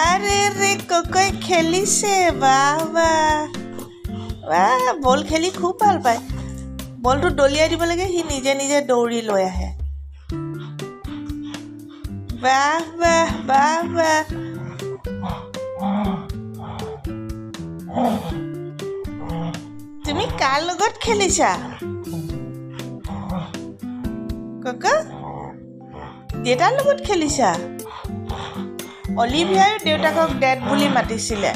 আরে রে ককৈ খেলিছে বাহ বাহ বাহ বল খেলি খুব ভাল পায় বলটো দলিয়াই দিব লাগে সি নিজে নিজে দৌৰি লৈ আহে বাহ বাহ বাহ বাহ তুমি কাৰ লগত খেলিছা ককা দেউতাৰ লগত খেলিছা অলিভিয়াই দেউতাকক ডেড বুলি মাতিছিলে